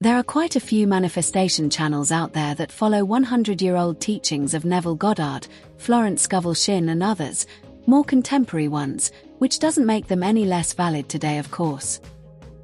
There are quite a few manifestation channels out there that follow 100-year-old teachings of Neville Goddard, Florence Scovel Shinn and others, more contemporary ones, which doesn't make them any less valid today, of course.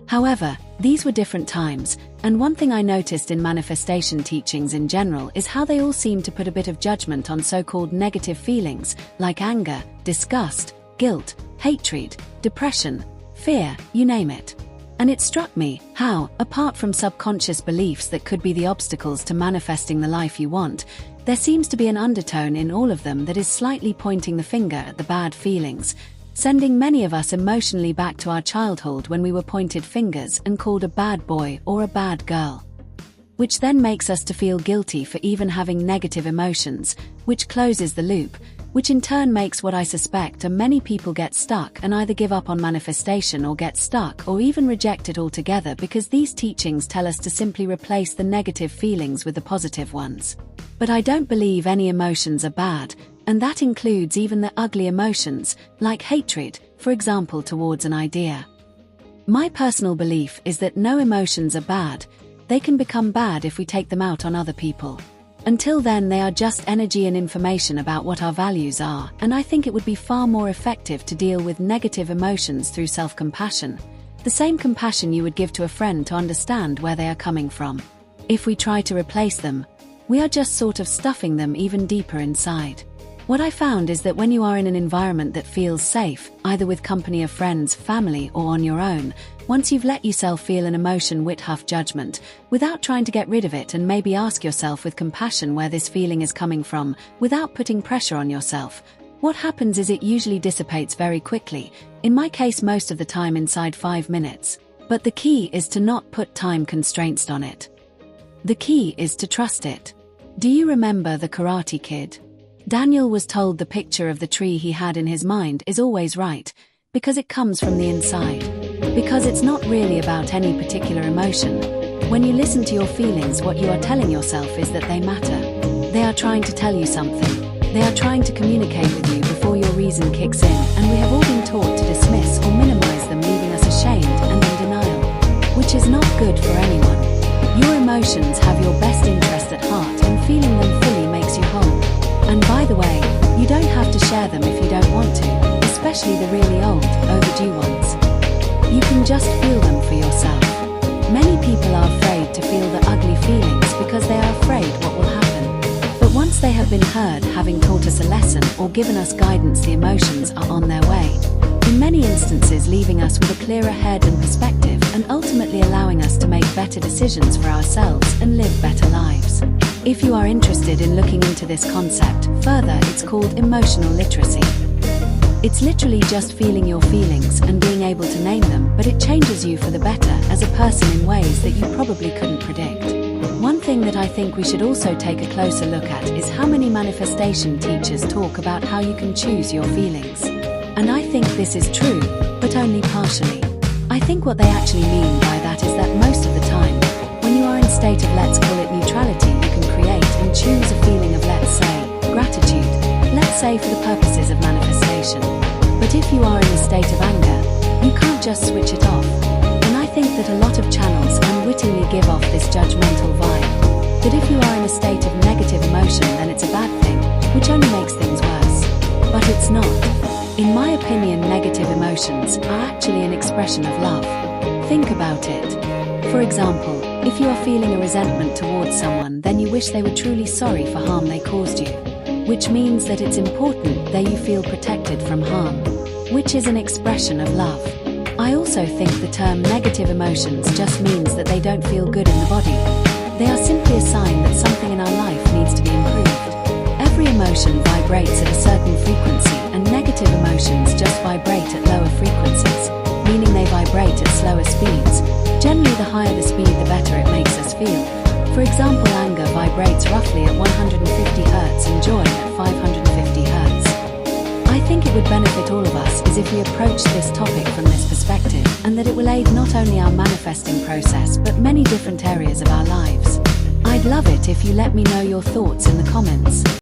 However, these were different times, and one thing I noticed in manifestation teachings in general is how they all seem to put a bit of judgment on so-called negative feelings, like anger, disgust, guilt, hatred, depression, fear, you name it. And it struck me how, apart from subconscious beliefs that could be the obstacles to manifesting the life you want, there seems to be an undertone in all of them that is slightly pointing the finger at the bad feelings, sending many of us emotionally back to our childhood when we were pointed fingers and called a bad boy or a bad girl. Which then makes us to feel guilty for even having negative emotions, which closes the loop, which in turn makes what I suspect are many people get stuck and either give up on manifestation or get stuck or even reject it altogether, because these teachings tell us to simply replace the negative feelings with the positive ones. But I don't believe any emotions are bad, and that includes even the ugly emotions, like hatred, for example, towards an idea. My personal belief is that no emotions are bad. They can become bad if we take them out on other people. Until then, they are just energy and information about what our values are, and I think it would be far more effective to deal with negative emotions through self-compassion, the same compassion you would give to a friend to understand where they are coming from. If we try to replace them, we are just sort of stuffing them even deeper inside. What I found is that when you are in an environment that feels safe, either with company of friends, family, or on your own, once you've let yourself feel an emotion with judgment, without trying to get rid of it, and maybe ask yourself with compassion where this feeling is coming from, without putting pressure on yourself, what happens is it usually dissipates very quickly, in my case most of the time inside 5 minutes. But the key is to not put time constraints on it. The key is to trust it. Do you remember the Karate Kid? Daniel was told the picture of the tree he had in his mind is always right, because it comes from the inside. Because it's not really about any particular emotion. When you listen to your feelings, what you are telling yourself is that they matter. They are trying to tell you something. They are trying to communicate with you before your reason kicks in, and we have all been taught to dismiss or minimize them, leaving us ashamed and in denial, which is not good for anyone. Your emotions have your best interest at heart, and feeling them fully makes you whole. And by the way, you don't have to share them if you don't want to, especially the really old, overdue ones. You can just feel them for yourself. Many people are afraid to feel the ugly feelings because they are afraid what will happen. But once they have been heard, having taught us a lesson or given us guidance, the emotions are on their way. In many instances, leaving us with a clearer head and perspective, and ultimately allowing us to make better decisions for ourselves and live better lives. If you are interested in looking into this concept further, it's called emotional literacy. It's literally just feeling your feelings and being able to name them, but it changes you for the better as a person in ways that you probably couldn't predict. One thing that I think we should also take a closer look at is how many manifestation teachers talk about how you can choose your feelings. And I think this is true, but only partially. I think what they actually mean by that is that most of the time, when you are in a state of, let's call it neutrality, you can create and choose a feeling of, let's say, gratitude, let's say for the purposes of manifestation. But if you are in a state of anger, you can't just switch it off. And I think that a lot of channels unwittingly give off this judgmental vibe, that if you are in a state of negative emotion, then it's a bad thing, which only makes things worse. But it's not. In my opinion, negative emotions are actually an expression of love. Think about it. For example, if you are feeling a resentment towards someone, then you wish they were truly sorry for harm they caused you. Which means that it's important that you feel protected from harm, which is an expression of love. I also think the term negative emotions just means that they don't feel good in the body. They are simply a sign that something in our life needs to be improved. Every emotion vibrates at a certain frequency, and negative emotions just vibrate at lower frequencies, meaning they vibrate at slower speeds. Generally, the higher the speed, the better it makes us feel. For example, anger vibrates roughly at 150 Hz and joy at 550 Hz. I think it would benefit all of us is if we approach this topic from this perspective, and that it will aid not only our manifesting process but many different areas of our lives. I'd love it if you let me know your thoughts in the comments.